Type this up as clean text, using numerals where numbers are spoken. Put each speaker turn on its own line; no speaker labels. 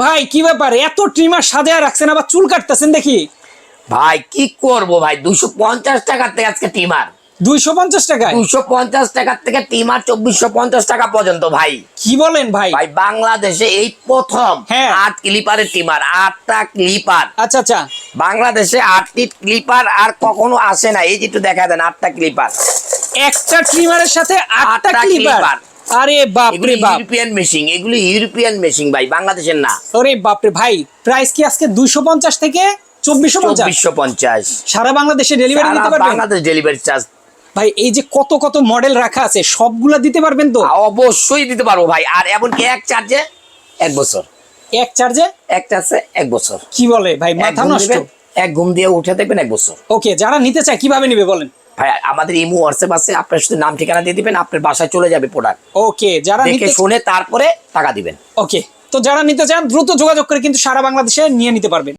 ভাই কি ব্যাপার, এত ট্রিমার সাজায় রাখছেন, আবার চুল কাটতেছেন দেখি।
ভাই কি করব ভাই, 250 টাকার থেকে আজকে টিমার
250 টাকায়?
250 টাকার থেকে টিমার 2450 টাকা পর্যন্ত ভাই।
কি বলেন ভাই?
ভাই বাংলাদেশে এই প্রথম
হ্যাঁ।
8 ক্লিপারের টিমার, 8টা ক্লিপার
আচ্ছা আচ্ছা।
বাংলাদেশে 8টি ক্লিপার আর কখনো আসে না। এই যে একটু দেখা দেন 8টা ক্লিপার,
একটা ট্রিমারের সাথে 8টা
আটটা
ক্লিপার?
clipper।
আরে বাপ
এগুলো
রে বাপ,
ইউরোপিয়ান মেশিন, এগুলো ইউরোপিয়ান মেশিন ভাই, বাংলাদেশের না।
আরে বাপ রে ভাই, প্রাইস কি আজকে 250 থেকে 2450?
2450
সারা বাংলাদেশে ডেলিভারি দিতে পারবেন?
বাংলাদেশ ডেলিভারি চার্জ
ভাই এই যে কত কত মডেল রাখা আছে, সবগুলা দিতে পারবেন তো?
অবশ্যই দিতে পারবো ভাই। আর এমনকি এক চার্জে 1 বছর,
এক চার্জে?
এক চার্জে 1 বছর।
কি বলে ভাই,
এক
মাথা
ঘুম
নষ্ট।
দিবেন, এক ঘুম দিয়ে উঠে দেখবেন 1 বছর।
ওকে, যারা নিতে চায় কিভাবে নিবে বলেন?
ভাই আমাদের ইমো হোয়াটসঅ্যাপ আছে, আপনার শুধু নাম ঠিকানা দিয়ে দিবেন, আপনার বাসায় চলে যাবে প্রোডাক্ট।
ওকে, যারা
দেখে
নিতে
শুনে তারপরে টাকা দিবেন।
ওকে, তো যারা নিতে চান দ্রুত যোগাযোগ করে কিন্তু সারা বাংলাদেশে নিয়ে নিতে পারবেন।